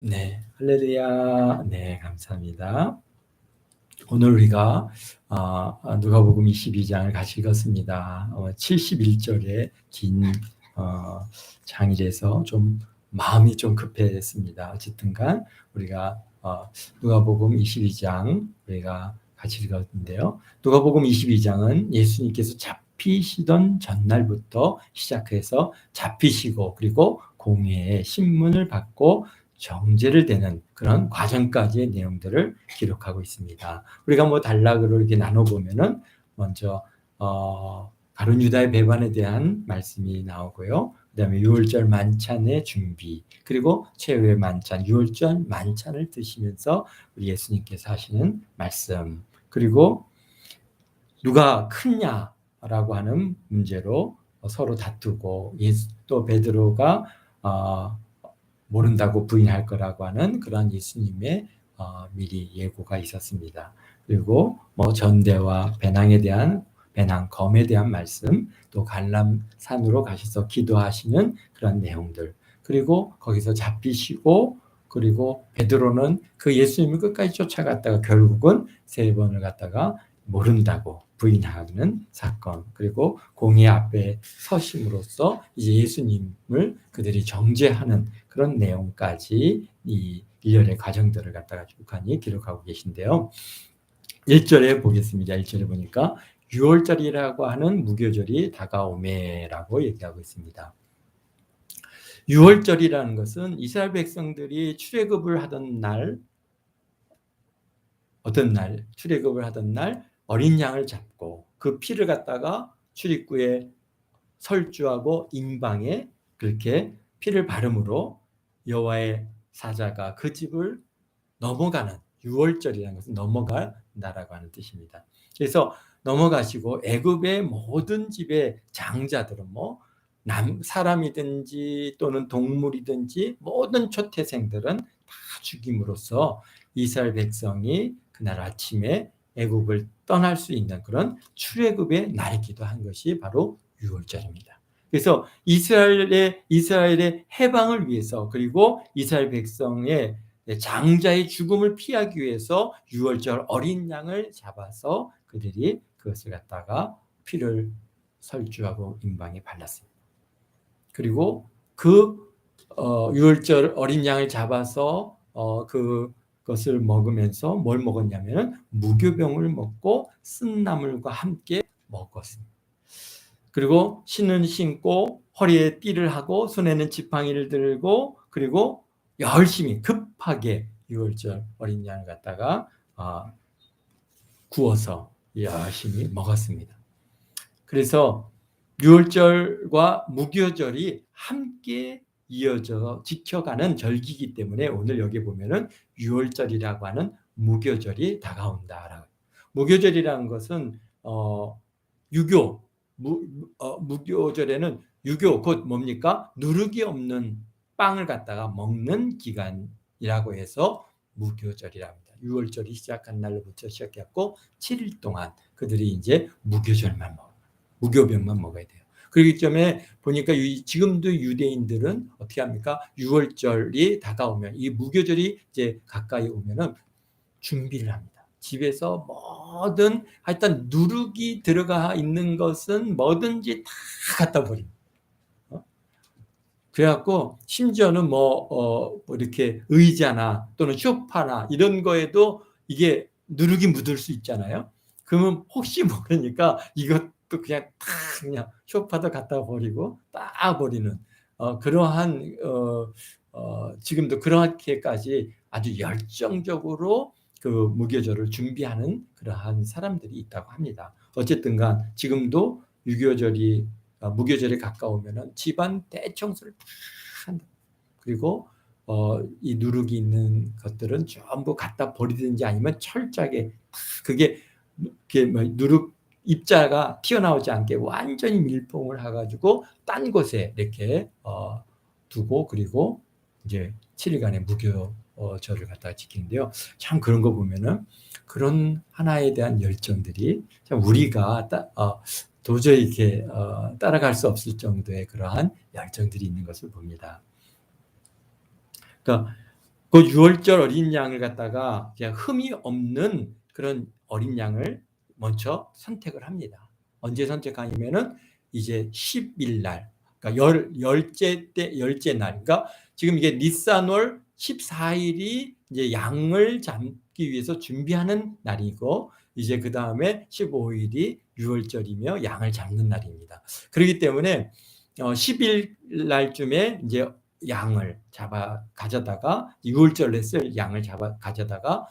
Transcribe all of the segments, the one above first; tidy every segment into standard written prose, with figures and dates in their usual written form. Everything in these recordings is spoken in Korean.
네, 할렐루야. 네, 감사합니다. 오늘 우리가 누가복음 22장을 같이 읽었습니다. 71절의 긴 장일에서 좀 마음이 좀 급했습니다. 어쨌든간 우리가 누가복음 22장 우리가 같이 읽었는데요. 누가복음 22장은 예수님께서 잡히시던 전날부터 시작해서 잡히시고 그리고 공회의 신문을 받고 정죄를 되는 그런 과정까지의 내용들을 기록하고 있습니다. 우리가 뭐 단락으로 이렇게 나눠보면은 먼저 가룟 유다의 배반에 대한 말씀이 나오고요. 그다음에 유월절 만찬의 준비, 그리고 최후의 만찬, 유월절 만찬을 드시면서 우리 예수님께서 하시는 말씀, 그리고 누가 크냐라고 하는 문제로 서로 다투고 또 베드로가 모른다고 부인할 거라고 하는 그런 예수님의 미리 예고가 있었습니다. 그리고 뭐 전대와 배낭검에 대한 말씀, 또 갈람산으로 가셔서 기도하시는 그런 내용들, 그리고 거기서 잡히시고 그리고 베드로는 그 예수님을 끝까지 쫓아갔다가 결국은 3번을 갔다가 모른다고 부인하는 사건, 그리고 공의 앞에 서심으로써 이제 예수님을 그들이 정죄하는 그런 내용까지 이 일련의 과정들을 갖다가 북한이 기록하고 계신데요. 1절에 보겠습니다. 1절에 보니까 6월절이라고 하는 무교절이 다가오매라고 얘기하고 있습니다. 6월절이라는 것은 이스라엘 백성들이 출애굽을 하던 날, 어떤 날 출애굽을 하던 날 어린 양을 잡고 그 피를 갖다가 출입구에 설주하고 임방에 그렇게 피를 바름으로 여호와의 사자가 그 집을 넘어가는, 6월절이라는 것은 넘어간다라고 하는 뜻입니다. 그래서 넘어가시고 애굽의 모든 집의 장자들은 뭐 사람이든지 또는 동물이든지 모든 초태생들은 다 죽임으로써 이스라엘 백성이 그날 아침에 애굽을 떠날 수 있는 그런 출애굽의 날이기도 한 것이 바로 6월절입니다. 그래서 이스라엘의 해방을 위해서, 그리고 이스라엘 백성의 장자의 죽음을 피하기 위해서 6월절 어린 양을 잡아서 그들이 그것을 갖다가 피를 설주하고 임방에 발랐습니다. 그리고 그 6월절 어린 양을 잡아서 그것을 먹으면서 뭘 먹었냐면 무교병을 먹고 쓴나물과 함께 먹었습니다. 그리고 신은 신고 허리에 띠를 하고 손에는 지팡이를 들고 그리고 열심히 급하게 6월절 어린 양을 갖다가 구워서 열심히 먹었습니다. 그래서 6월절과 무교절이 함께 이어져 지켜가는 절기이기 때문에 오늘 여기 보면은 6월절이라고 하는 무교절이 다가온다라고. 무교절이라는 것은 유교, 무교절에는 유교 곧 뭡니까? 누룩이 없는 빵을 갖다가 먹는 기간이라고 해서 무교절이라고 합니다. 6월절이 시작한 날로부터 시작했고 7일 동안 그들이 이제 무교절만 먹어요. 무교병만 먹어야 돼요. 그렇기 때문에 보니까 지금도 유대인들은 어떻게 합니까? 6월절이 다가오면, 이 무교절이 이제 가까이 오면은 준비를 합니다. 집에서 뭐든 하여튼 누룩이 들어가 있는 것은 뭐든지 다 갖다 버립니다. 그래갖고 심지어는 뭐 이렇게 의자나 또는 소파나 이런 거에도 이게 누룩이 묻을 수 있잖아요. 그러면 혹시 모르니까 이것도 그냥 소파도 갖다 버리고 딱 버리는 그러한 지금도 그렇게까지 아주 열정적으로 그 무교절을 준비하는 그러한 사람들이 있다고 합니다. 어쨌든간 지금도 무교절에 가까우면은 집안 대청소를 다 한다. 그리고 이 누룩이 있는 것들은 전부 갖다 버리든지 아니면 철저하게 그게 누룩 입자가 튀어나오지 않게 완전히 밀봉을 해가지고 딴 곳에 이렇게 두고, 그리고 이제 7일간의 무교절을 갖다가 지키는데요. 참 그런 거 보면은 그런 하나에 대한 열정들이 참 우리가 도저히 이렇게 따라갈 수 없을 정도의 그러한 열정들이 있는 것을 봅니다. 그러니까 그 유월절 어린 양을 갖다가 그냥 흠이 없는 그런 어린 양을 먼저 선택을 합니다. 언제 선택하냐면은 이제 10일 날, 그러니까 열째 때, 열째 날. 그러니까 지금 이게 니산월 14일이 이제 양을 잡기 위해서 준비하는 날이고, 이제 그 다음에 15일이 유월절이며 양을 잡는 날입니다. 그렇기 때문에 10일 날쯤에 이제 양을 잡아 가져다가 6월절에 쓸 양을 잡아 가져다가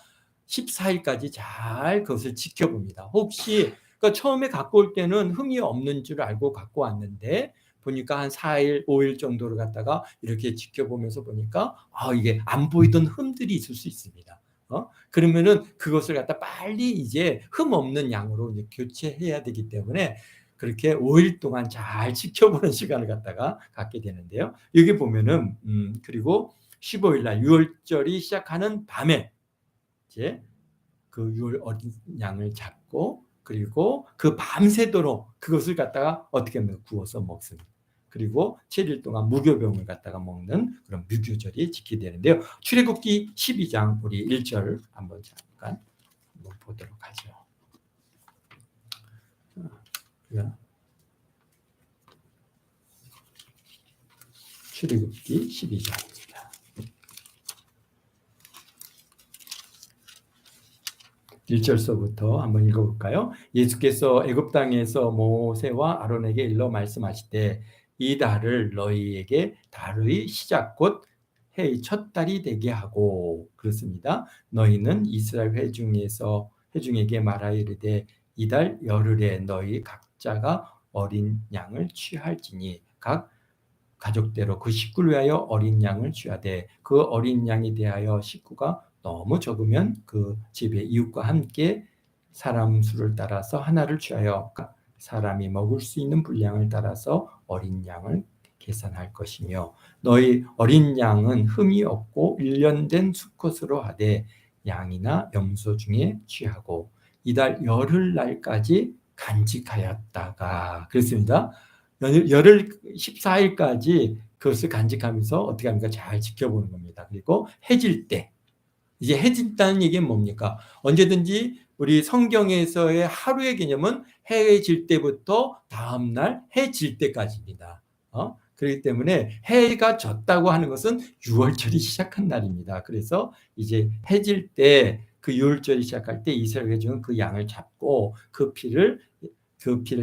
14일까지 잘 그것을 지켜봅니다. 혹시 그러니까 처음에 갖고 올 때는 흠이 없는 줄 알고 갖고 왔는데 보니까 한 4일, 5일 정도를 갖다가 이렇게 지켜보면서 보니까 이게 안 보이던 흠들이 있을 수 있습니다. 그러면은 그것을 갖다 빨리 이제 흠 없는 양으로 이제 교체해야 되기 때문에 그렇게 5일 동안 잘 지켜보는 시간을 갖다가 갖게 되는데요. 여기 보면은 그리고 15일 날 유월절이 시작하는 밤에 이제 그 유월 어린 양을 잡고 그리고 그 밤새도록 그것을 갖다가 어떻게 하면 구워서 먹습니다. 그리고 7일 동안 무교병을 갖다가 먹는 그런 무교절이 지키되는데요. 출애굽기 12장 우리 1절 한번 잠깐 보도록 하죠. 출애굽기 12장입니다. 1절서부터 한번 읽어볼까요? 예수께서 애굽 땅에서 모세와 아론에게 일러 말씀하시되 이 달을 너희에게 달의 시작 곧 해의 첫 달이 되게 하고 그렇습니다. 너희는 이스라엘 회중에게 말하여 이르되 이 달 열흘에 너희 각자가 어린 양을 취할지니 각 가족대로 그 식구를 위하여 어린 양을 취하되 그 어린 양에 대하여 식구가 너무 적으면 그 집의 이웃과 함께 사람 수를 따라서 하나를 취하여 사람이 먹을 수 있는 분량을 따라서 어린 양을 계산할 것이며 너희 어린 양은 흠이 없고 1년 된 수컷으로 하되 양이나 염소 중에 취하고 이달 열흘 날까지 간직하였다가 그렇습니다. 열흘 14일까지 그것을 간직하면서 어떻게 합니까? 잘 지켜보는 겁니다. 그리고 해질 때 이제 해진다는 얘기는 뭡니까? 언제든지 우리 성경에서의 하루의 개념은 해가 질 때부터 다음날 해 질 때까지입니다. 그렇기 때문에 해가 졌다고 하는 것은 유월절이 시작한 날입니다. 그래서 이제 해질 때 그 유월절이 시작할 때 이스라엘 회중은 그 양을 잡고 그 피를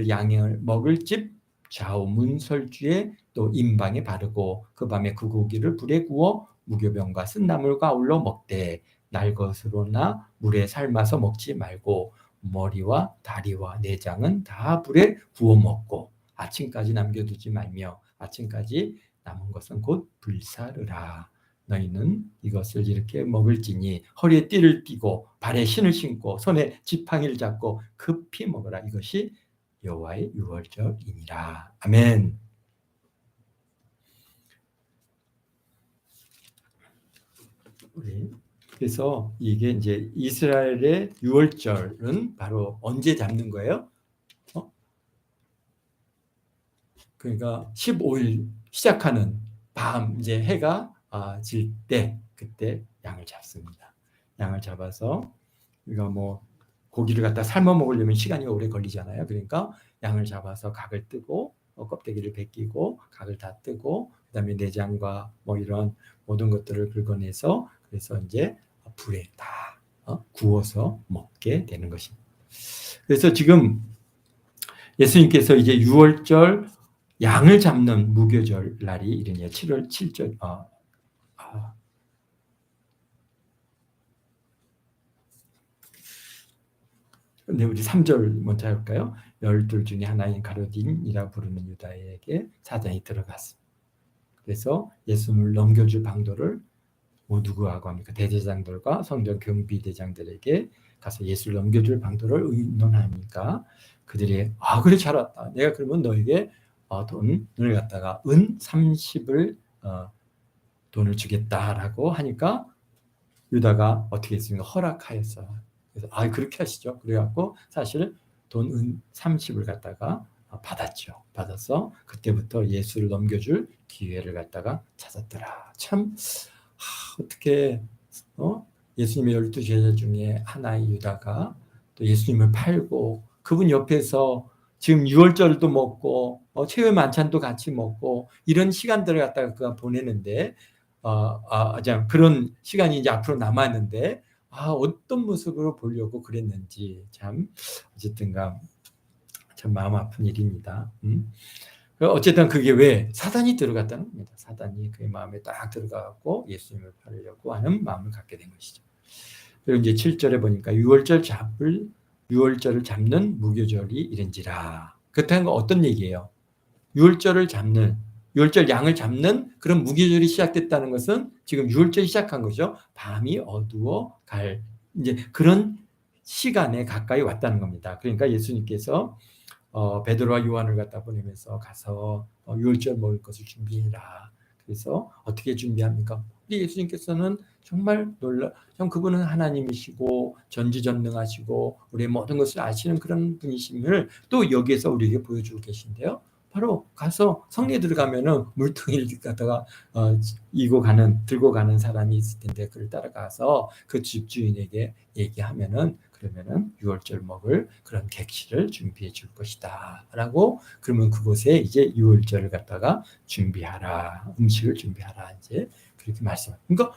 양을 먹을 집 좌우 문설주에 또 임방에 바르고 그 밤에 그 고기를 불에 구워 무교병과 쓴나물과 아울러 먹되 날 것으로나 물에 삶아서 먹지 말고 머리와 다리와 내장은 다 불에 구워 먹고 아침까지 남겨두지 말며 아침까지 남은 것은 곧 불사르라. 너희는 이것을 이렇게 먹을지니 허리에 띠를 띠고 발에 신을 신고 손에 지팡이를 잡고 급히 먹으라. 이것이 여호와의 유월절이니라. 아멘. 그래서 이게 이제 이스라엘의 유월절은 바로 언제 잡는 거예요? 그러니까 15일 시작하는 밤 이제 해가 질 때 그때 양을 잡습니다. 양을 잡아서 우리가 뭐 고기를 갖다 삶아 먹으려면 시간이 오래 걸리잖아요. 그러니까 양을 잡아서 각을 뜨고 껍데기를 벗기고 각을 다 뜨고 그다음에 내장과 뭐 이런 모든 것들을 긁어내서 그래서 이제 불에 다 구워서 먹게 되는 것입니다. 그래서 지금 예수님께서 이제 유월절 양을 잡는 무교절 날이 이르냐 7월 7절 근데 우리 3절 먼저 해볼까요? 12 중에 하나인 가룟이라 부르는 유다에게 사자이 들어갔습니다. 그래서 예수님을 넘겨줄 방도를 누구하고 합니까? 대제사장들과 성전 경비대장들에게 가서 예수를 넘겨줄 방도를 의논하니까 그들이 그래 잘 왔다. 내가 그러면 너에게 돈을 갖다가 은 30을 돈을 주겠다라고 하니까 유다가 어떻게 했습니까? 허락하였어요. 그래서 그렇게 하시죠. 그래갖고 사실 돈 은 30을 갖다가 받았죠. 받아서 그때부터 예수를 넘겨줄 기회를 갖다가 찾았더라. 참 어떻게 예수님의 12 제자 중에 하나의 유다가 또 예수님을 팔고 그분 옆에서 지금 유월절도 먹고 최후의 만찬도 같이 먹고 이런 시간들을 갖다가 그가 보내는데 그런 시간이 이제 앞으로 남았는데 어떤 모습으로 보려고 그랬는지 참 어쨌든가 참 마음 아픈 일입니다. 어쨌든 그게 왜 사단이 들어갔다는 겁니다. 사단이 그의 마음에 딱 들어가고 예수님을 팔려고 하는 마음을 갖게 된 것이죠. 그리고 이제 7절에 보니까 유월절을 잡는 무교절이 이른지라. 그렇다는 건 어떤 얘기예요? 유월절 양을 잡는 그런 무교절이 시작됐다는 것은 지금 유월절이 시작한 거죠. 밤이 어두워 갈 이제 그런 시간에 가까이 왔다는 겁니다. 그러니까 예수님께서 베드로와 요한을 갖다 보내면서 가서 유월절 먹을 것을 준비해라. 그래서 어떻게 준비합니까? 우리 예수님께서는 정말 그분은 하나님이시고 전지전능하시고 우리의 모든 것을 아시는 그런 분이심을 또 여기에서 우리에게 보여주고 계신데요. 바로 가서 성리에 들어가면은 물통을 갖다가 들고 가는 사람이 있을 텐데 그를 따라가서 그 집주인에게 얘기하면은 그러면은 유월절 먹을 그런 객실을 준비해 줄 것이다 라고 그러면 그곳에 이제 유월절을 갖다가 준비하라 음식을 준비하라 이제 그렇게 말씀합니다.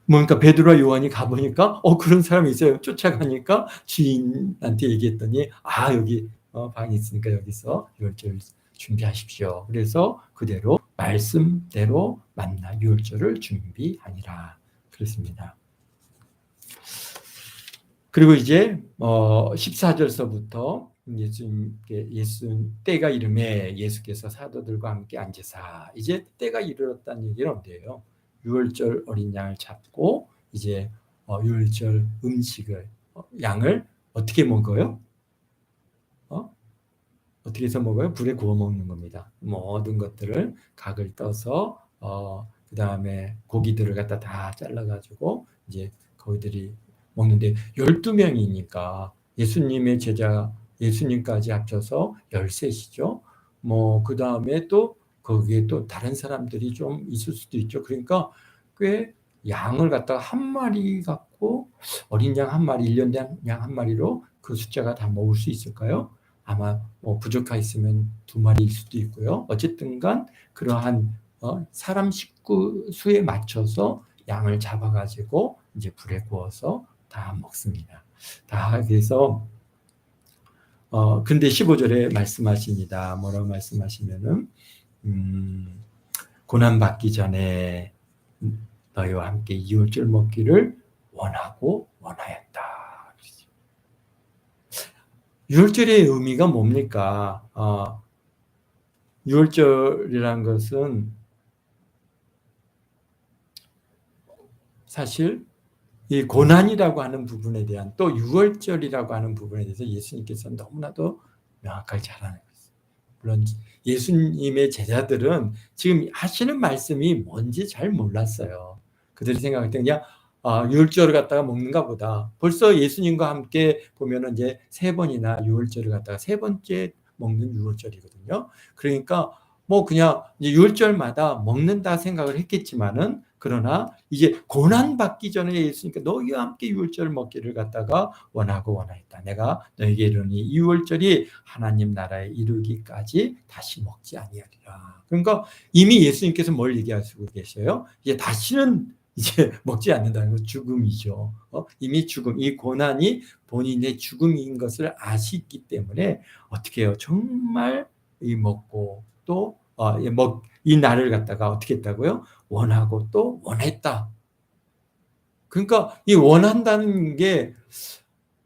그러니까 베드로와 요한이 가보니까 그런 사람이 있어요. 쫓아가니까 주인한테 얘기했더니 여기 방이 있으니까 여기서 유월절 준비하십시오. 그래서 그대로 말씀대로 만나 유월절을 준비하니라 그랬습니다. 그리고 이제 14절서부터 예수 때가 이름에 예수께서 사도들과 함께 앉으사 이제 때가 이르렀다는 얘기는 어디예요? 유월절 어린 양을 잡고 이제 유월절 음식을 양을 어떻게 먹어요? 어떻게 해서 먹어요? 불에 구워 먹는 겁니다. 모든 것들을 각을 떠서 그 다음에 고기들을 갖다 다 잘라가지고 이제 거기들이 먹는데 12명이니까 예수님의 제자 예수님까지 합쳐서 13이죠. 그 다음에 또 거기에 또 다른 사람들이 좀 있을 수도 있죠. 그러니까 꽤 양을 갖다가 한 마리 갖고 어린 양 한 마리, 1년 양 한 마리로 그 숫자가 다 먹을 수 있을까요? 아마 부족하 있으면 2마리일 수도 있고요. 어쨌든 간 그러한 사람 식구 수에 맞춰서 양을 잡아가지고 이제 불에 구워서 다 먹습니다. 다 그래서 근데 15절에 말씀하십니다. 뭐라고 말씀하시면은 고난 받기 전에 너희와 함께 유월절 먹기를 원하였다. 유월절의 의미가 뭡니까? 유월절이라는 것은 사실 이 고난이라고 하는 부분에 대한 또 유월절이라고 하는 부분에 대해서 예수님께서 너무나도 명확하게 잘 아는 거예요. 물론 예수님의 제자들은 지금 하시는 말씀이 뭔지 잘 몰랐어요. 그들이 생각할 때 그냥 유월절을 갖다가 먹는가 보다. 벌써 예수님과 함께 보면은 이제 3번이나 유월절을 갖다가 3번째 먹는 유월절이거든요. 그러니까 그냥 이제 유월절마다 먹는다 생각을 했겠지만은 그러나 이제 고난 받기 전에 예수님께 너희와 함께 유월절을 먹기를 갖다가 원하였다. 내가 너에게 이르니 이 유월절이 하나님 나라에 이르기까지 다시 먹지 아니하리라. 그러니까 이미 예수님께서 뭘 얘기하시고 계셔요? 이제 다시는 이제 먹지 않는다는 건 죽음이죠. 이미 죽음, 이 고난이 본인의 죽음인 것을 아시기 때문에 어떻게 해요? 정말 이 먹고 또 이 날을 갖다가 어떻게 했다고요? 원하고 또 원했다. 그러니까 이 원한다는 게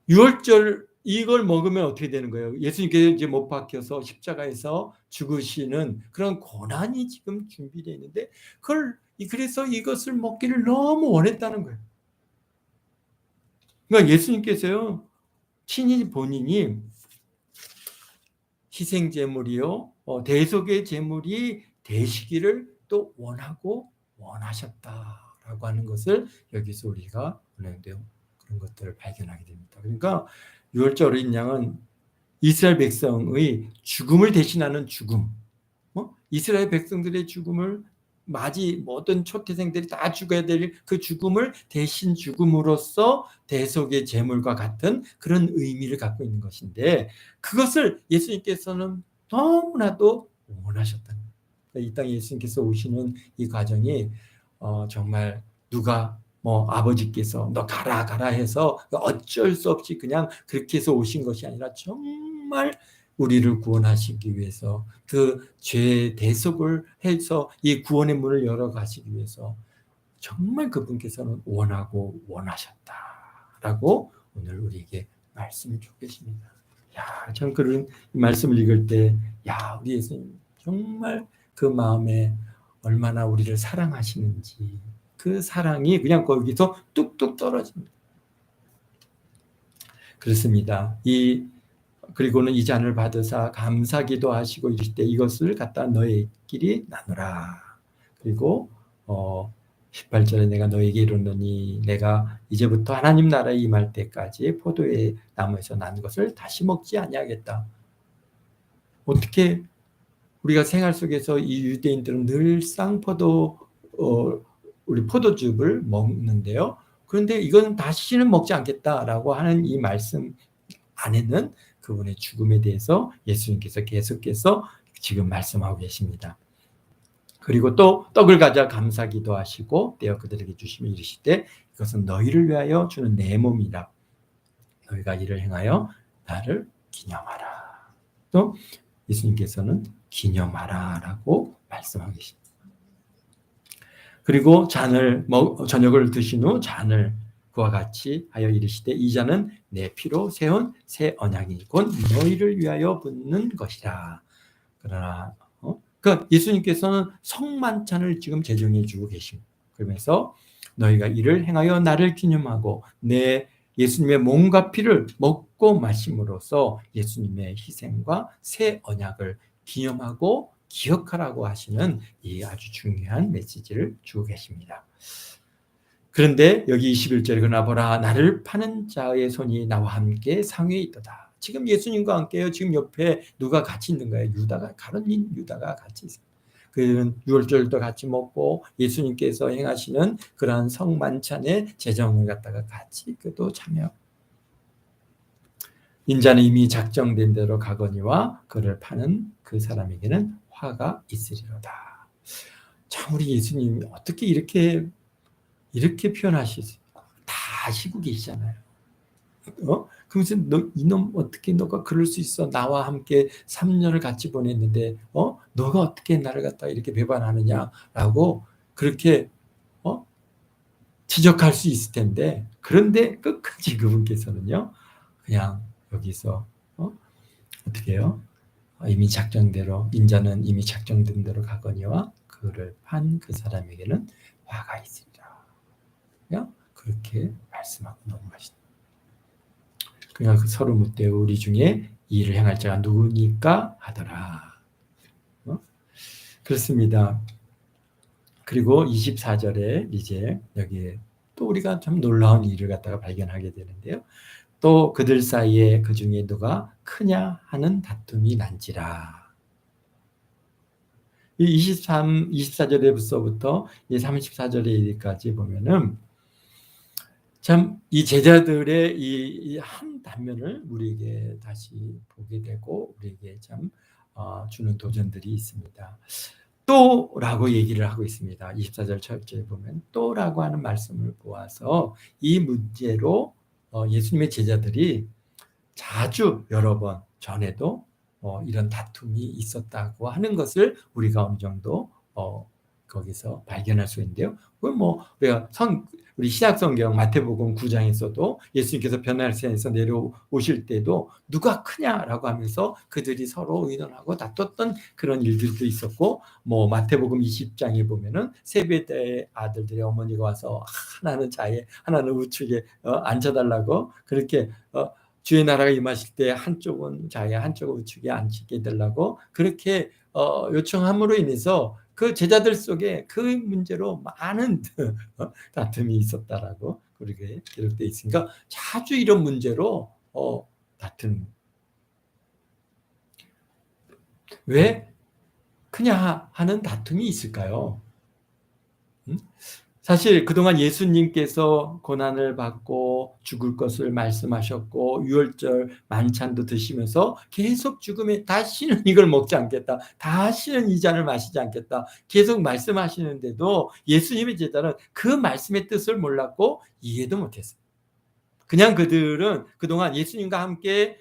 유월절 이걸 먹으면 어떻게 되는 거예요? 예수님께서 이제 못 박혀서 십자가에서 죽으시는 그런 고난이 지금 준비되어 있는데 그래서 이것을 먹기를 너무 원했다는 거예요. 그러니까 예수님께서요 친히 본인이 희생제물이요 대속의 제물이 되시기를 또 원하고 원하셨다라고 하는 것을 여기서 우리가 그런 것들을 발견하게 됩니다. 그러니까 유월절 어린 양은 이스라엘 백성의 죽음을 대신하는 죽음, 이스라엘 백성들의 죽음을 모든 초태생들이 다 죽어야 될 그 죽음을 대신 죽음으로써 대속의 제물과 같은 그런 의미를 갖고 있는 것인데, 그것을 예수님께서는 너무나도 원하셨다는 거예요. 이 땅에 예수님께서 오시는 이 과정이 정말 누가 아버지께서 너 가라 가라 해서 어쩔 수 없이 그냥 그렇게 해서 오신 것이 아니라, 정말 우리를 구원하시기 위해서, 그 죄의 대속을 해서 이 구원의 문을 열어 가시기 위해서 정말 그분께서는 원하고 원하셨다라고 오늘 우리에게 말씀을 주고 계십니다. 야, 전 그런 말씀을 읽을 때, 야, 우리 예수님 정말 그 마음에 얼마나 우리를 사랑하시는지, 그 사랑이 그냥 거기서 뚝뚝 떨어집니다. 그렇습니다. 그리고는 이 잔을 받으사 감사기도 하시고 이르실 때 이것을 갖다 너희끼리 나누라. 그리고 18절에 내가 너에게 이르노니 내가 이제부터 하나님 나라에 임할 때까지 포도의 나무에서 난 것을 다시 먹지 아니하겠다. 어떻게 우리가 생활 속에서 이 유대인들은 늘상 우리 포도즙을 먹는데요. 그런데 이건 다시는 먹지 않겠다라고 하는 이 말씀 안에는 그분의 죽음에 대해서 예수님께서 계속해서 지금 말씀하고 계십니다. 그리고 또 떡을 가져 감사기도 하시고 떼어 그들에게 주시며 이르시되 이것은 너희를 위하여 주는 내 몸이라. 너희가 이를 행하여 나를 기념하라. 또 예수님께서는 기념하라라고 말씀하고 계십니다. 그리고 저녁을 드신 후 잔을 그와 같이 하여 이르시되 이 잔은 내 피로 세운 새 언약이 곧 너희를 위하여 붓는 것이라. 그러나 예수님께서는 성만찬을 지금 제정해 주고 계십니다. 그러면서 너희가 이를 행하여 나를 기념하고 내 예수님의 몸과 피를 먹고 마심으로써 예수님의 희생과 새 언약을 기념하고 기억하라고 하시는 이 아주 중요한 메시지를 주고 계십니다. 그런데 여기 21절에 그러나 보라 나를 파는 자의 손이 나와 함께 상위에 있도다. 지금 예수님과 함께요. 지금 옆에 누가 같이 있는 거예요? 가룟 유다가 같이 있어요. 그는 유월절도 같이 먹고 예수님께서 행하시는 그러한 성만찬의 제정을 갖다가 같이 그도 참여하고, 인자는 이미 작정된 대로 가거니와 그를 파는 그 사람에게는 화가 있으리로다. 참 우리 예수님이 어떻게 이렇게 표현하시지? 다 아시고 계시잖아요. 그러면서 이놈 어떻게 너가 그럴 수 있어? 나와 함께 3년을 같이 보냈는데 너가 어떻게 나를 갖다 이렇게 배반하느냐라고 그렇게 지적할 수 있을 텐데, 그런데 끝까지 그분께서는요 그냥 여기서 어떻게 해요? 이미 작정대로 인자는 이미 작정된 대로 가거니와 그를 판 그 사람에게는 화가 있으리라. 그냥 그렇게 말씀하고 넘어가시다. 그냥 서로 묻되 우리 중에 이 일을 행할 자가 누구니까 하더라. 그렇습니다. 그리고 24절에 이제 여기에 또 우리가 참 놀라운 일을 갖다가 발견하게 되는데요. 또 그들 사이에 그 중에 누가 크냐 하는 다툼이 난지라. 이 24절에서부터 34절에까지 보면은 참 이 제자들의 이 한 단면을 우리에게 다시 보게 되고 우리에게 참 주는 도전들이 있습니다. 또라고 얘기를 하고 있습니다. 24절 첫째에 보면 또라고 하는 말씀을 보아서 이 문제로 예수님의 제자들이 자주 여러 번 전에도 이런 다툼이 있었다고 하는 것을 우리가 어느 정도 거기서 발견할 수 있는데요. 우리가 우리 신약성경 마태복음 9장에서도 예수님께서 변화산에서 내려오실 때도 누가 크냐라고 하면서 그들이 서로 의논하고 다퉜던 그런 일들도 있었고, 마태복음 20장에 보면은 세베대의 아들들의 어머니가 와서 하나는 좌에 하나는 우측에 앉혀달라고 그렇게 주의 나라가 임하실 때 한쪽은 좌에 한쪽은 우측에 앉히게 해달라고 그렇게 요청함으로 인해서 그 제자들 속에 그 문제로 많은 다툼이 있었다라고 그렇게 기록되어 있으니까 자주 이런 문제로 다툼. 왜 크냐 하는 다툼이 있을까요? 음? 사실 그동안 예수님께서 고난을 받고 죽을 것을 말씀하셨고 유월절 만찬도 드시면서 계속 죽음에 다시는 이걸 먹지 않겠다. 다시는 이 잔을 마시지 않겠다. 계속 말씀하시는데도 예수님의 제자는 그 말씀의 뜻을 몰랐고 이해도 못했어요. 그냥 그들은 그동안 예수님과 함께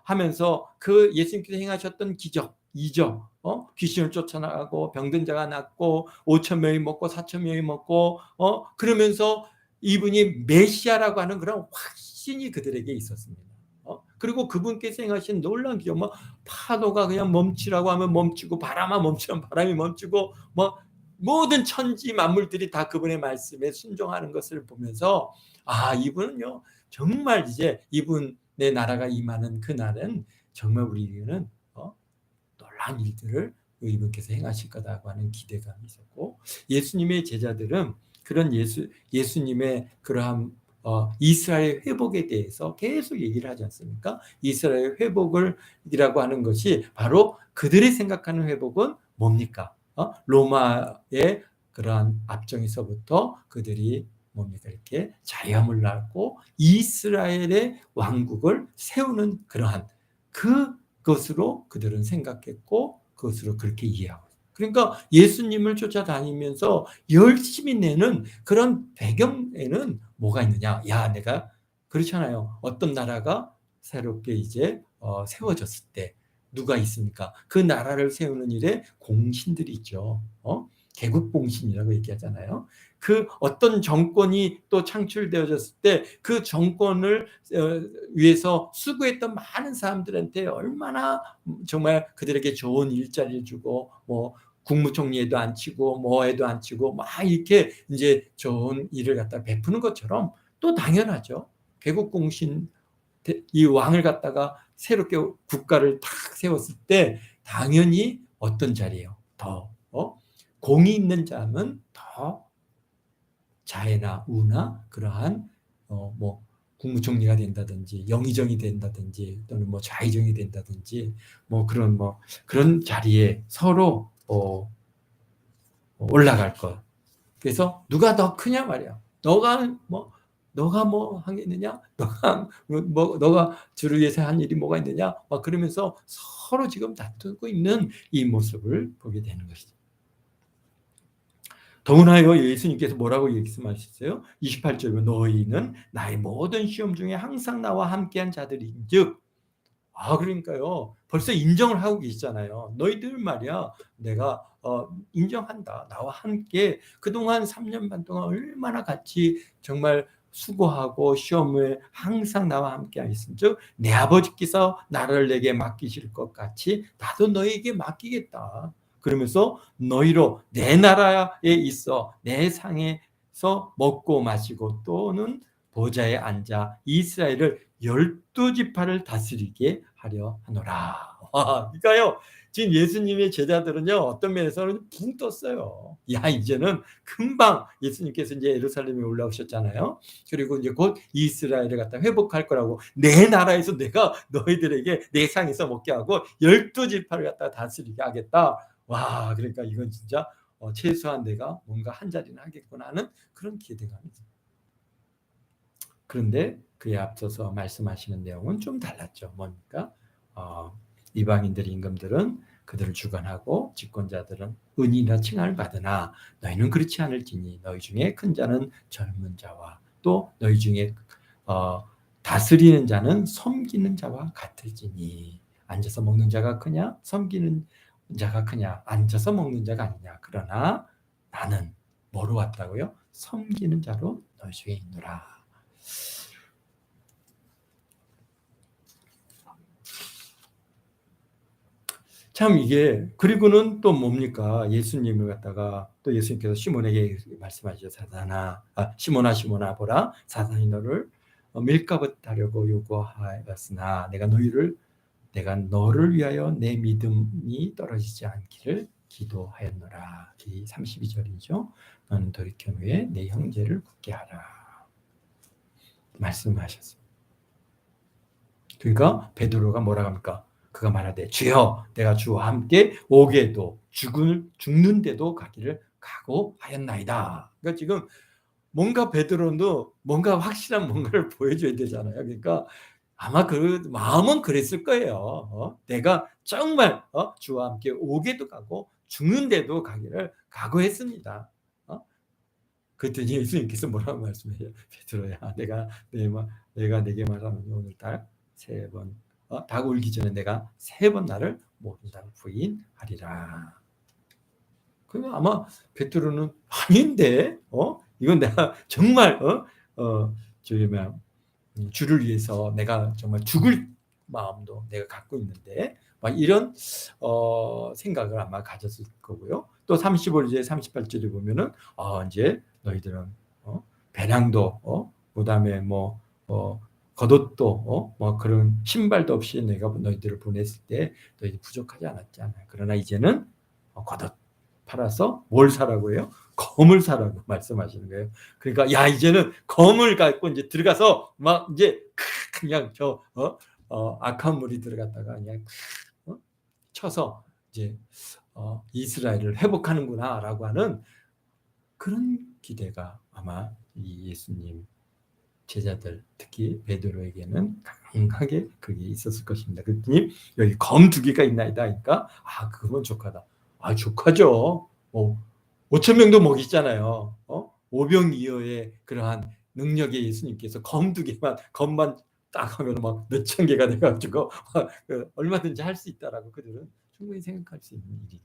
하면서 그 예수님께서 행하셨던 기적, 이적, 귀신을 쫓아나가고 병든 자가 낫고 5천 명이 먹고 4천 명이 먹고 그러면서 이분이 메시아라고 하는 그런 확신이 그들에게 있었습니다. 그리고 그분께서 행하신 놀라운 기적, 뭐 파도가 그냥 멈추라고 하면 멈추고 바람아 멈추면 바람이 멈추고 뭐 모든 천지 만물들이 다 그분의 말씀에 순종하는 것을 보면서 아, 이분은요 정말 이제 이분의 나라가 임하는 그날은 정말 우리는 놀라운 일들을 이분께서 행하실 거다고 하는 기대감이 있었고, 예수님의 제자들은 그런 예수님의 그러한 이스라엘 회복에 대해서 계속 얘기를 하지 않습니까? 이스라엘 회복을이라고 하는 것이 바로 그들이 생각하는 회복은 뭡니까? 로마의 그러한 압정에서부터 그들이 뭡니까? 이렇게 자유함을 낳고 이스라엘의 왕국을 세우는 그러한 그것으로 그들은 생각했고 그것으로 그렇게 이해하고 있어요. 그러니까 예수님을 쫓아다니면서 열심히 내는 그런 배경에는 뭐가 있느냐? 야, 내가 그렇잖아요. 어떤 나라가 새롭게 이제 세워졌을 때 누가 있습니까? 그 나라를 세우는 일에 공신들이 있죠. 개국공신이라고 얘기하잖아요. 그 어떤 정권이 또 창출되어졌을 때 그 정권을 위해서 수고했던 많은 사람들한테 얼마나 정말 그들에게 좋은 일자리를 주고 뭐 국무총리에도 앉히고 뭐에도 앉히고 막 이렇게 이제 좋은 일을 갖다 베푸는 것처럼 또 당연하죠. 개국공신 이 왕을 갖다가 새롭게 국가를 탁 세웠을 때 당연히 어떤 자리예요? 더 공이 있는 자는 더 자애나 우나 그러한 뭐 국무총리가 된다든지 영의정이 된다든지 또는 뭐 좌의정이 된다든지 뭐 그런 자리에 서로 올라갈 것. 그래서 누가 더 크냐 말이야. 너가 뭐 하겠느냐? 너가 주를 위해서 한 일이 뭐가 있느냐? 막 그러면서 서로 지금 다투고 있는 이 모습을 보게 되는 것이죠. 더구나요 예수님께서 뭐라고 말씀하셨어요? 28절에 너희는 나의 모든 시험 중에 항상 나와 함께한 자들인즉 그러니까요 벌써 인정을 하고 계시잖아요. 너희들 말이야 내가 인정한다. 나와 함께 그동안 3년 반 동안 얼마나 같이 정말 수고하고 시험을 항상 나와 함께 하셨음 즉 내 아버지께서 나를 내게 맡기실 것 같이 나도 너에게 맡기겠다. 그러면서 너희로 내 나라에 있어 내 상에서 먹고 마시고 또는 보좌에 앉아 이스라엘을 12지파를 다스리게 하려 하노라. 그러니까요 지금 예수님의 제자들은요 어떤 면에서는 붕 떴어요. 야, 이제는 금방 예수님께서 이제 예루살렘에 올라오셨잖아요. 그리고 이제 곧 이스라엘을 갖다 회복할 거라고 내 나라에서 내가 너희들에게 내 상에서 먹게 하고 12지파를 갖다 다스리게 하겠다. 와, 그러니까 이건 진짜 최소한 내가 뭔가 한 자리는 하겠구나 하는 그런 기대감이 있어요. 그런데 그에 앞서서 말씀하시는 내용은 좀 달랐죠. 뭡니까? 이방인들 임금들은 그들을 주관하고 집권자들은 은이나 칭함을 받으나 너희는 그렇지 않을지니 너희 중에 큰 자는 젊은 자와 또 너희 중에 다스리는 자는 섬기는 자와 같을지니 앉아서 먹는 자가 크냐 섬기는 자가 크냐 앉아서 먹는 자가 아니냐 그러나 나는 뭐로 왔다고요? 섬기는 자로 너희 중에 있노라. 참 이게 그리고는 또 뭡니까? 예수님을 갖다가 또 예수님께서 시몬에게 말씀하시죠. 시몬아 보라 사탄이 너를 밀가붙하려고 요구하였으나 내가 너를 위하여 내 믿음이 떨어지지 않기를 기도하였노라. 이 32절이죠. 너는 돌이킨 후에 내 형제를 굳게 하라. 말씀하셨습니다. 그러니까 베드로가 뭐라고 합니까? 그가 말하되 주여 내가 주와 함께 오게도 죽는데도 가기를 각오하였나이다. 그러니까 지금 뭔가 베드로도 뭔가 확실한 뭔가를 보여줘야 되잖아요. 그러니까 아마 그 마음은 그랬을 거예요. 내가 정말 주와 함께 오게도 가고 죽는데도 가기를 각오했습니다. 그랬더니 예수님께서 뭐라고 말씀해요? 베드로야, 내가 내게 말하노니 오늘날 세 번, 닭 울기 전에 내가 세 번 나를 모른다고 부인하리라. 그 아마 베드로는 아닌데, 이건 내가 정말 저기 뭐야, 주를 위해서 내가 정말 죽을 마음도 내가 갖고 있는데, 막 이런 생각을 아마 가졌을 거고요. 또 35절, 38절에 보면은 이제 너희들은 배낭도 그다음에 뭐 겉옷도 뭐 그런 신발도 없이 내가 너희들을 보냈을 때 너희들 부족하지 않았잖아요. 그러나 이제는 겉옷 팔아서 뭘 사라고 해요? 검을 사라고 말씀하시는 거예요. 그러니까 야, 이제는 검을 갖고 이제 들어가서 막 이제 그냥 악한 물이 들어갔다가 그냥 쳐서 이제 이스라엘을 회복하는구나라고 하는 그런 기대가 아마 이 예수님 제자들, 특히 베드로에게는 강하게 그게 있었을 것입니다. 그랬더니 여기 검 2개가 있나이다 하니까 그건 족하다. 족하죠. 5천 명도 먹이잖아요. 오병이어의 그러한 능력에 예수님께서 검 2개만, 검만 딱 하면 막 몇천 개가 돼가지고 얼마든지 할 수 있다라고 그들은 충분히 생각할 수 있는 일이.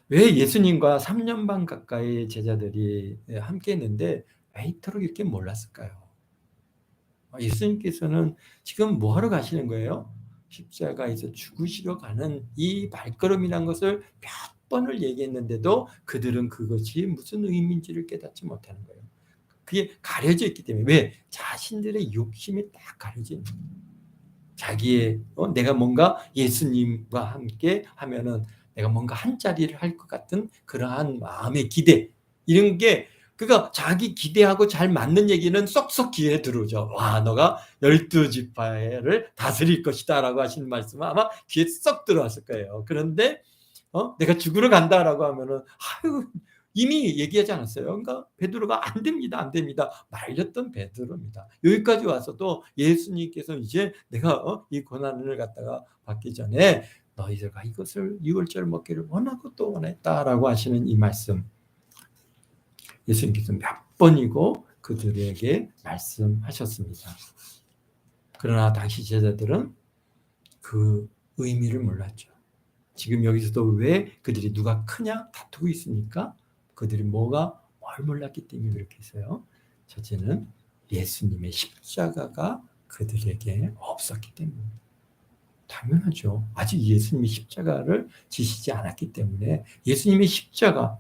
왜 예수님과 3년 반 가까이 제자들이 함께 했는데 왜 이토록 이렇게 몰랐을까요? 예수님께서는 지금 뭐 하러 가시는 거예요? 십자가에서 죽으시러 가는 이 발걸음이란 것을 몇 번을 얘기했는데도 그들은 그것이 무슨 의미인지를 깨닫지 못하는 거예요. 그게 가려져 있기 때문에. 왜? 자신들의 욕심이 딱 가려져 있는 거예요. 자기의 내가 뭔가 예수님과 함께 하면은 내가 뭔가 한 자리를 할 것 같은 그러한 마음의 기대, 이런 게, 그러니까 자기 기대하고 잘 맞는 얘기는 쏙쏙 귀에 들어오죠. 와, 너가 12지파를 다스릴 것이다 라고 하시는 말씀은 아마 귀에 쏙 들어왔을 거예요. 그런데 내가 죽으러 간다라고 하면은 이미 얘기하지 않았어요. 그러니까 베드로가 안 됩니다, 안 됩니다. 말렸던 베드로입니다. 여기까지 와서도 예수님께서 이제 내가 이 고난을 갖다가 받기 전에 너희들과 이것을 유월절 먹기를 원하고 또 원했다라고 하시는 이 말씀, 예수님께서 몇 번이고 그들에게 말씀하셨습니다. 그러나 당시 제자들은 그 의미를 몰랐죠. 지금 여기서도 왜 그들이 누가 크냐 다투고 있으니까 그들이 뭘 몰랐기 때문에 그렇게 했어요. 첫째는 예수님의 십자가가 그들에게 없었기 때문입니다. 당연하죠. 아직 예수님이 십자가를 지시지 않았기 때문에. 예수님의 십자가,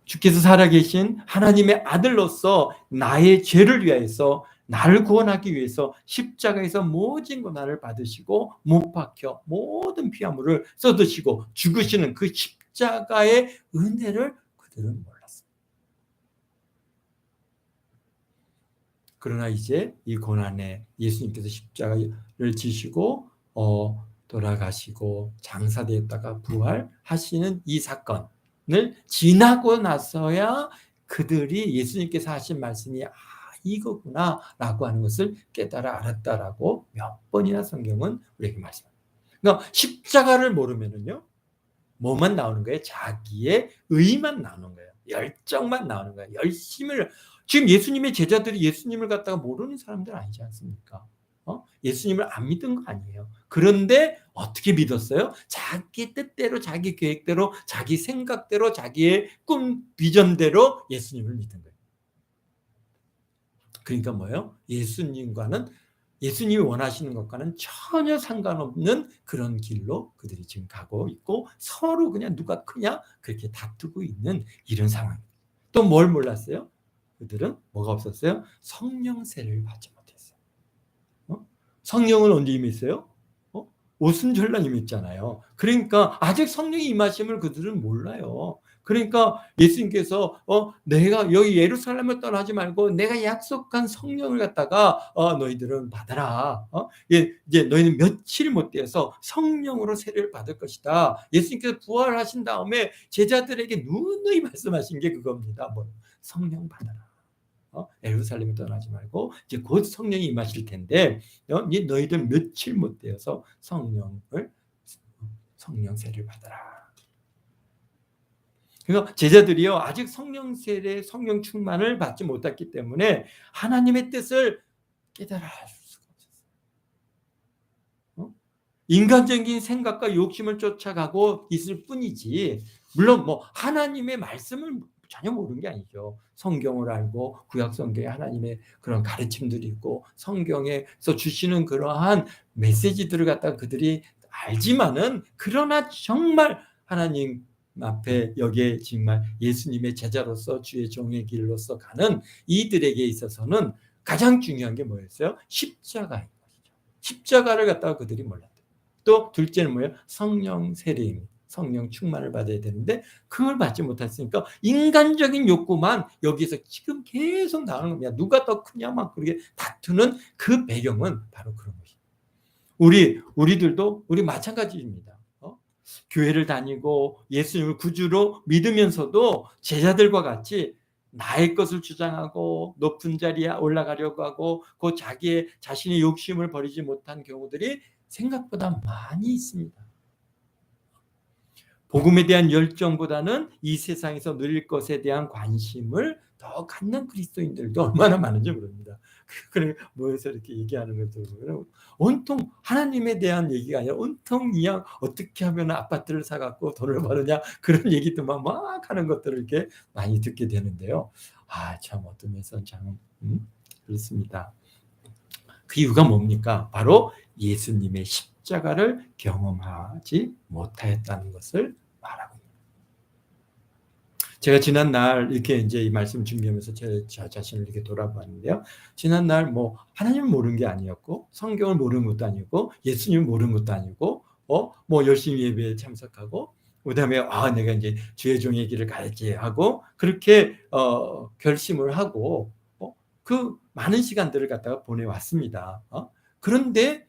주께서 살아계신 하나님의 아들로서 나의 죄를 위하여서 나를 구원하기 위해서 십자가에서 모진 고난을 받으시고 못 박혀 모든 피화물을 쏟으시고 죽으시는 그 십자가의 은혜를 그들은 몰랐습니다. 그러나 이제 이 고난에 예수님께서 십자가를 지시고 돌아가시고 장사되었다가 부활하시는 이 사건을 지나고 나서야 그들이 예수님께서 하신 말씀이 이거구나 라고 하는 것을 깨달아 알았다라고 몇 번이나 성경은 우리에게 말씀합니다. 그러니까 십자가를 모르면은요, 뭐만 나오는 거예요? 자기의 의만 나오는 거예요. 열정만 나오는 거예요. 열심을. 지금 예수님의 제자들이 예수님을 갖다가 모르는 사람들 아니지 않습니까? 예수님을 안 믿은 거 아니에요. 그런데 어떻게 믿었어요? 자기 뜻대로, 자기 계획대로, 자기 생각대로, 자기의 꿈, 비전대로 예수님을 믿은 거예요. 그러니까 뭐예요? 예수님이 원하시는 것과는 전혀 상관없는 그런 길로 그들이 지금 가고 있고 서로 그냥 누가 크냐 그렇게 다투고 있는 이런 상황입니다. 또 뭘 몰랐어요? 그들은 뭐가 없었어요? 성령세를 받지 못했어요. 성령은 언제 임했어요? 오순절날 임했잖아요. 그러니까 아직 성령이 임하심을 그들은 몰라요. 그러니까 예수님께서 내가 여기 예루살렘을 떠나지 말고 내가 약속한 성령을 갖다가 너희들은 받아라. 이제 너희는 며칠 못 되어서 성령으로 세례를 받을 것이다. 예수님께서 부활하신 다음에 제자들에게 누누이 말씀하신 게 그겁니다. 뭐 성령 받아라. 예루살렘을 떠나지 말고 이제 곧 성령이 임하실 텐데 이제 너희들 며칠 못 되어서 성령 세례를 받아라. 그러니까 제자들이요 아직 성령 세례, 성령 충만을 받지 못했기 때문에 하나님의 뜻을 깨달아 알 수가 없었어요. 인간적인 생각과 욕심을 쫓아가고 있을 뿐이지, 물론 뭐 하나님의 말씀을 전혀 모르는 게 아니죠. 성경을 알고 구약 성경에 하나님의 그런 가르침들이 있고 성경에서 주시는 그러한 메시지들을 갖다가 그들이 알지만은, 그러나 정말 하나님 앞에 여기에 정말 예수님의 제자로서 주의 종의 길로서 가는 이들에게 있어서는 가장 중요한 게 뭐였어요? 십자가인 것이죠. 십자가를 갖다가 그들이 몰랐대요. 또 둘째는 뭐예요? 성령 세례입니다. 성령 충만을 받아야 되는데 그걸 받지 못했으니까 인간적인 욕구만 여기서 지금 계속 나오는 겁니다. 누가 더 크냐 막 그렇게 다투는 그 배경은 바로 그런 것입니다. 우리들도 우리 마찬가지입니다. 교회를 다니고 예수님을 구주로 믿으면서도 제자들과 같이 나의 것을 주장하고 높은 자리에 올라가려고 하고 그 자신의 욕심을 버리지 못한 경우들이 생각보다 많이 있습니다. 복음에 대한 열정보다는 이 세상에서 누릴 것에 대한 관심을 더 갖는 그리스도인들도 얼마나 많은지 모릅니다. 그래 모여서 이렇게 얘기하는 것들 보면 온통 하나님에 대한 얘기가 아니라 온통 그냥 어떻게 하면 아파트를 사갖고 돈을 버느냐 그런 얘기들만 막 하는 것들을 이렇게 많이 듣게 되는데요. 참 어떤 면에서 참 그렇습니다. 그 이유가 뭡니까? 바로 예수님의 십자가를 경험하지 못하였다는 것을 말하고 있습니다. 제가 지난날 이렇게 이제 이 말씀 준비하면서 제 자신을 이렇게 돌아봤는데요. 지난날 뭐 하나님을 모르는 게 아니었고 성경을 모르는 것도 아니고 예수님을 모르는 것도 아니고 뭐 열심히 예배에 참석하고 그다음에 내가 이제 주의 종의 길을 가야지 하고 그렇게 결심을 하고 그 많은 시간들을 갖다가 보내왔습니다. 그런데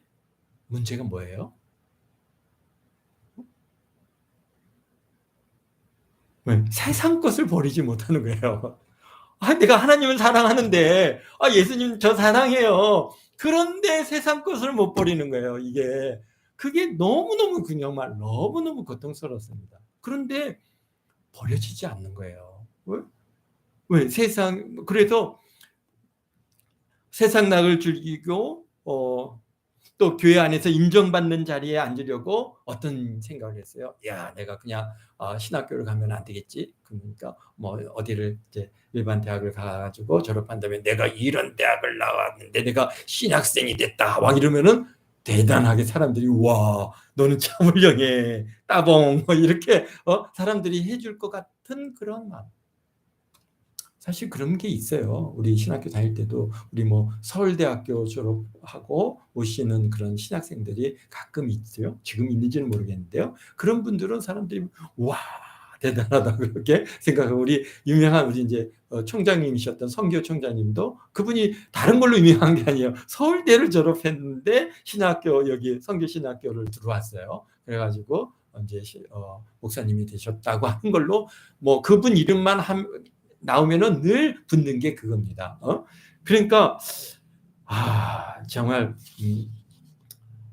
문제가 뭐예요? 세상 것을 버리지 못하는 거예요. 내가 하나님을 사랑하는데 예수님 저 사랑해요. 그런데 세상 것을 못 버리는 거예요. 그게 너무너무 정말 너무너무 고통스럽습니다. 그런데 버려지지 않는 거예요. 왜? 그래서 세상 낙을 즐기고 또 교회 안에서 인정받는 자리에 앉으려고 어떤 생각을 했어요. 내가 그냥 신학교를 가면 안 되겠지. 그러니까 뭐 어디를 이제 일반 대학을 가가지고 졸업한 다음에 내가 이런 대학을 나왔는데 내가 신학생이 됐다. 막 이러면은 대단하게 사람들이 와 너는 참 훌륭해 따봉 뭐 이렇게 사람들이 해줄 것 같은 그런 마음. 사실 그런 게 있어요. 우리 신학교 다닐 때도 우리 뭐 서울대학교 졸업하고 오시는 그런 신학생들이 가끔 있어요. 지금 있는지는 모르겠는데요. 그런 분들은 사람들이 와 대단하다 그렇게 생각하고 우리 유명한 우리 이제 총장님이셨던 성교 총장님도 그분이 다른 걸로 유명한 게 아니에요. 서울대를 졸업했는데 여기 성교 신학교를 들어왔어요. 그래가지고 이제 목사님이 되셨다고 하는 걸로 뭐 그분 이름만 나오면은 늘 붙는 게 그겁니다. 그러니까 정말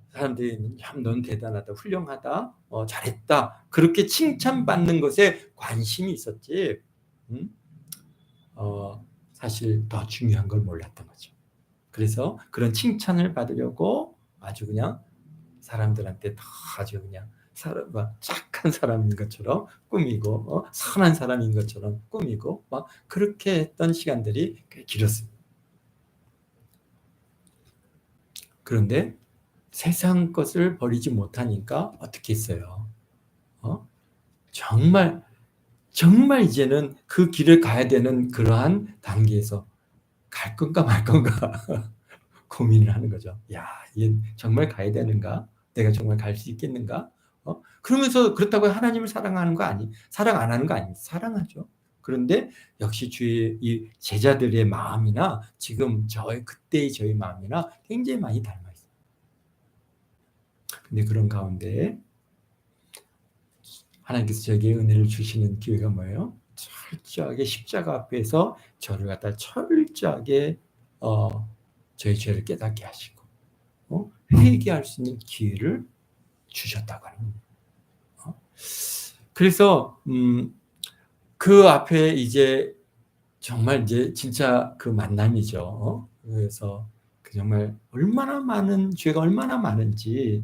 사람들이 참 넌 대단하다, 훌륭하다, 잘했다 그렇게 칭찬받는 것에 관심이 있었지. 사실 더 중요한 걸 몰랐던 거죠. 그래서 그런 칭찬을 받으려고 아주 그냥 사람들한테 더 아주 그냥 착한 사람인 것처럼 꾸미고 선한 사람인 것처럼 꾸미고 막 그렇게 했던 시간들이 꽤 길었습니다. 그런데 세상 것을 버리지 못하니까 어떻게 했어요? 정말 이제는 그 길을 가야 되는 그러한 단계에서 갈 건가 말 건가 고민을 하는 거죠. 이게 정말 가야 되는가? 내가 정말 갈 수 있겠는가? 그러면서 그렇다고 하나님을 사랑하는 거 사랑 안 하는 거 아닙니다. 사랑하죠. 그런데 역시 주의 이 제자들의 마음이나 지금 그때의 저희 마음이나 굉장히 많이 닮아 있어요. 근데 그런 가운데 하나님께서 저에게 은혜를 주시는 기회가 뭐예요? 철저하게 십자가 앞에서 저를 갖다 철저하게 저희 죄를 깨닫게 하시고 회개할 수 있는 기회를 주셨다고 하는 겁니다. 그래서 그 앞에 이제 정말 이제 진짜 그 만남이죠. 그래서 정말 얼마나 많은 죄가 얼마나 많은지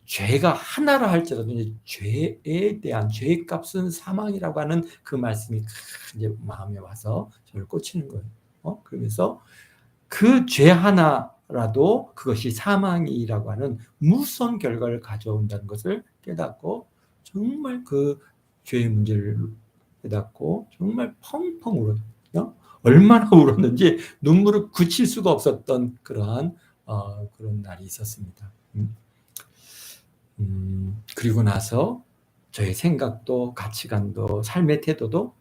죄가 하나라 할지라도 이제 죄에 대한 죄의 값은 사망이라고 하는 그 말씀이 이제 마음에 와서 저를 꽂히는 거예요. 그러면서 그 죄 하나라도 그것이 사망이라고 하는 무서운 결과를 가져온다는 것을 깨닫고 정말 그 죄의 문제를 깨닫고 정말 펑펑 울었거든요. 얼마나 울었는지 눈물을 그칠 수가 없었던 그러한 그런 날이 있었습니다. 그리고 나서 저의 생각도 가치관도 삶의 태도도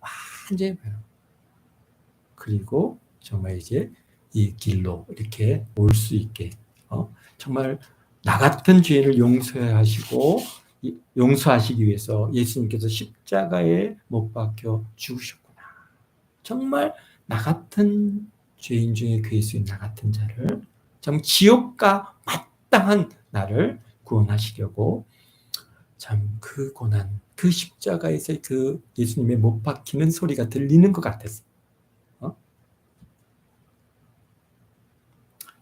완전히 변하고 그리고 정말 이제 이 길로 이렇게 올 수 있게 정말 나 같은 죄인을 용서하시기 위해서 예수님께서 십자가에 못 박혀 죽으셨구나. 정말 나 같은 죄인 중에 괴수인 나 같은 자를 참 지옥과 마땅한 나를 구원하시려고 참 그 고난, 그 십자가에서 그 예수님의 못 박히는 소리가 들리는 것 같았어요.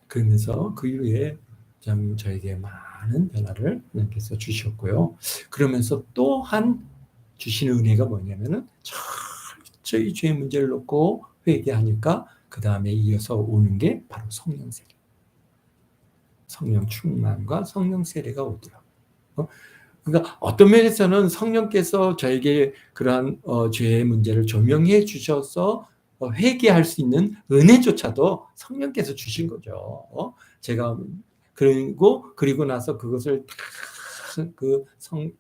그러면서 그 이후에 참 저에게 많은 변화를 하나님께서 주셨고요. 그러면서 또한 주시는 은혜가 뭐냐면은 철저히 죄의 문제를 놓고 회개하니까 그 다음에 이어서 오는 게 바로 성령 세례. 성령 충만과 성령 세례가 오더라고요. 그러니까 어떤 면에서는 성령께서 저에게 그러한 죄의 문제를 조명해 주셔서 회개할 수 있는 은혜조차도 성령께서 주신 거죠. 제가 그리고 나서 그것을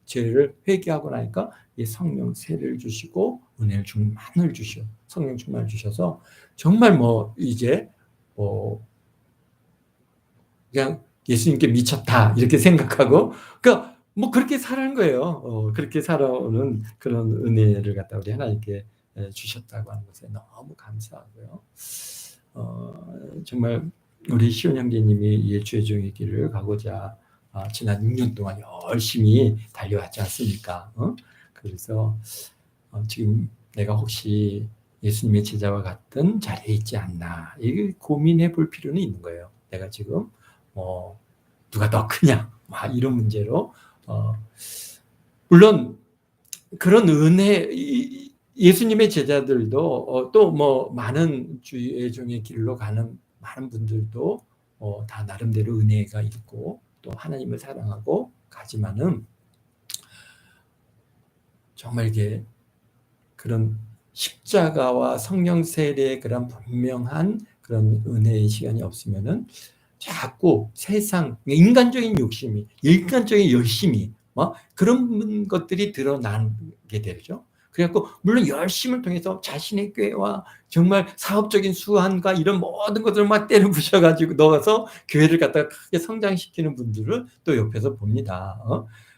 죄를 회개하고 나니까 성령 세례를 주시고 은혜를 충만을 주셔 성령 충만을 주셔서 정말 이제 그냥 예수님께 미쳤다 이렇게 생각하고 그러니까 그렇게 살아는 거예요. 그렇게 살아오는 그런 은혜를 갖다 우리 하나님께 주셨다고 하는 것에 너무 감사하고요. 정말 우리 시온 형제님이 이 주의 길을 가고자 지난 6년 동안 열심히 달려왔지 않습니까? 그래서 지금 내가 혹시 예수님의 제자와 같은 자리에 있지 않나 이게 고민해 볼 필요는 있는 거예요. 내가 지금 누가 더 크냐 이런 문제로 물론 그런 은혜 예수님의 제자들도 또 많은 주의 종의 길로 가는 많은 분들도 다 나름대로 은혜가 있고 또 하나님을 사랑하고 가지만은 정말 이게 그런 십자가와 성령 세례의 그런 분명한 그런 은혜의 시간이 없으면은 자꾸 세상 인간적인 욕심이 인간적인 열심이 그런 것들이 드러나게 되죠. 그래갖고 물론 열심을 통해서 자신의 교회와 정말 사업적인 수완과 이런 모든 것들을 막 때려 부셔가지고 넣어서 교회를 갖다가 크게 성장시키는 분들을 또 옆에서 봅니다.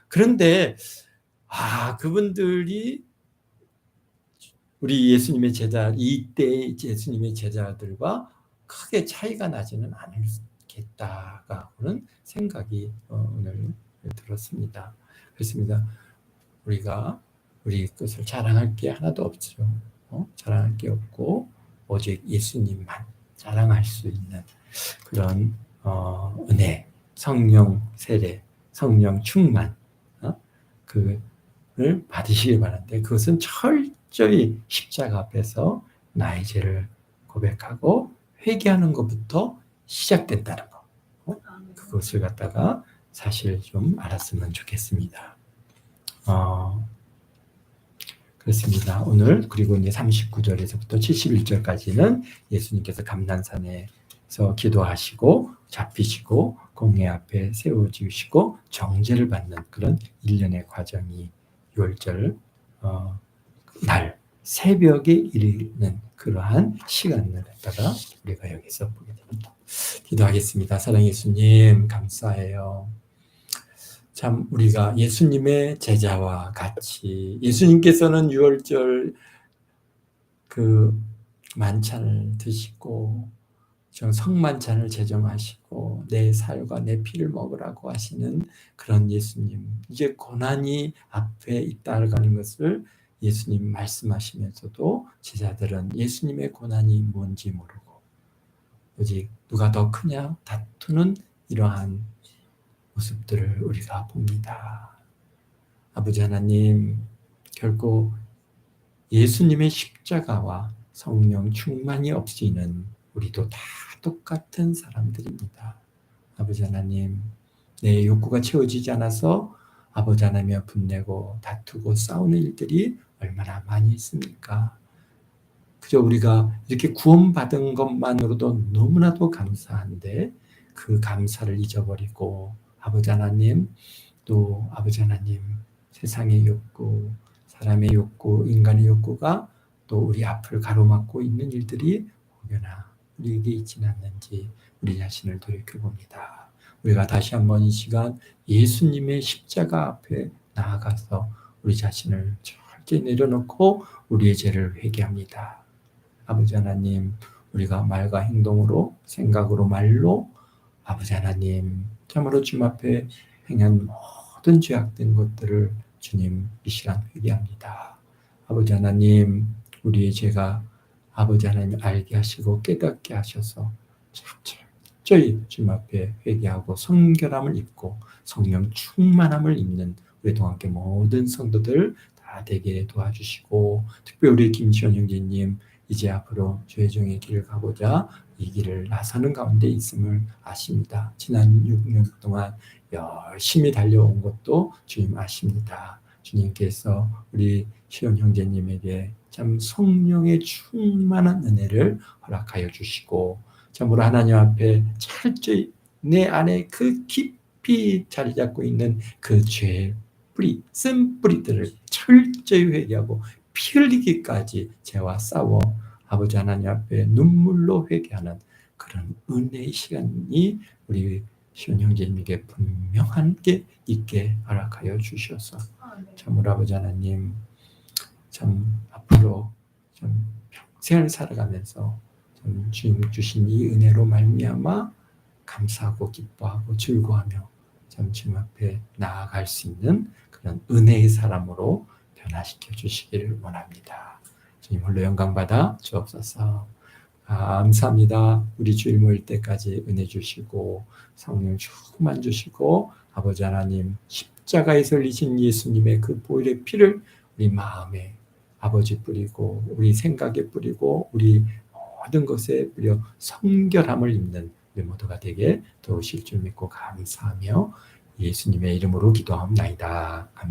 그런데 그분들이 우리 예수님의 제자 이때 예수님의 제자들과 크게 차이가 나지는 않겠다라고는 생각이 오늘 들었습니다. 그렇습니다. 우리가 우리 것을 자랑할 게 하나도 없죠. 자랑할 게 없고 오직 예수님만 자랑할 수 있는 그런 은혜, 성령 세례, 성령 충만 그걸 받으시길 바라는데 그것은 철저히 십자가 앞에서 나의 죄를 고백하고 회개하는 것부터 시작된다는 거. 그것을 갖다가 사실 좀 알았으면 좋겠습니다. 그렇습니다. 오늘 그리고 이제 39절에서부터 71절까지는 예수님께서 감난산에서 기도하시고 잡히시고 공회 앞에 세워주시고 정죄를 받는 그런 일련의 과정이 6월절 날 새벽에 이르는 그러한 시간을 갖다가 우리가 여기서 보게 됩니다. 기도하겠습니다. 사랑의 예수님 감사해요. 참 우리가 예수님의 제자와 같이 예수님께서는 6월절 그 만찬을 드시고 성만찬을 제정하시고 내 살과 내 피를 먹으라고 하시는 그런 예수님, 이제 고난이 앞에 있다는 것을 예수님 말씀하시면서도 제자들은 예수님의 고난이 뭔지 모르고 오직 누가 더 크냐 다투는 이러한 모습들을 우리가 봅니다. 아버지 하나님, 결코 예수님의 십자가와 성령 충만이 없이는 우리도 다 똑같은 사람들입니다. 아버지 하나님, 내 욕구가 채워지지 않아서 아버지 하나님과 분내고 다투고 싸우는 일들이 얼마나 많이 있습니까? 그저 우리가 이렇게 구원받은 것만으로도 너무나도 감사한데 그 감사를 잊어버리고 아버지 하나님, 또 아버지 하나님, 세상의 욕구, 사람의 욕구, 인간의 욕구가 또 우리 앞을 가로막고 있는 일들이 혹여나 우리에게 있지는 않는지 우리 자신을 돌이켜봅니다. 우리가 다시 한번 이 시간 예수님의 십자가 앞에 나아가서 우리 자신을 철저히 내려놓고 우리의 죄를 회개합니다. 아버지 하나님, 우리가 말과 행동으로, 생각으로, 말로 아버지 하나님, 참으로 주님 앞에 행한 모든 죄악된 것들을 주님 이 시간 회개합니다. 아버지 하나님, 우리의 죄가 아버지 하나님 알게 하시고 깨닫게 하셔서 철저히 주님 앞에 회개하고 성결함을 입고 성령 충만함을 입는 우리 동안께 모든 성도들 다 되게 도와주시고, 특별히 우리 김시원 형제님 이제 앞으로 죄종의 길을 가고자 이 길을 나서는 가운데 있음을 아십니다. 지난 6년 동안 열심히 달려온 것도 주님 아십니다. 주님께서 우리 시원 형제님에게 참 성령의 충만한 은혜를 허락하여 주시고, 참으로 하나님 앞에 철저히 내 안에 그 깊이 자리 잡고 있는 그 죄의 뿌리, 쓴 뿌리들을 철저히 회개하고 피 흘리기까지 죄와 싸워 아버지 하나님 앞에 눈물로 회개하는 그런 은혜의 시간이 우리 시온 형제님에게 분명하게 있게 허락하여 주셔서 참으로 아버지 하나님, 참 앞으로 좀 평생을 살아가면서 좀 주님 주신 이 은혜로 말미암아 감사하고 기뻐하고 즐거워하며 참 주님 앞에 나아갈 수 있는 그런 은혜의 사람으로 변화시켜 주시기를 원합니다. 주님 홀로 영광 받아 주옵소서. 감사합니다. 우리 주일 모일 때까지 은혜 주시고 성령 충만 주시고 아버지 하나님, 십자가에서 흘리신 예수님의 그 보혈의 피를 우리 마음에 아버지 뿌리고 우리 생각에 뿌리고 우리 모든 것에 뿌려 성결함을 입는 우리 모두가 되게 도우실 줄 믿고 감사하며 예수님의 이름으로 기도합니다. 아멘.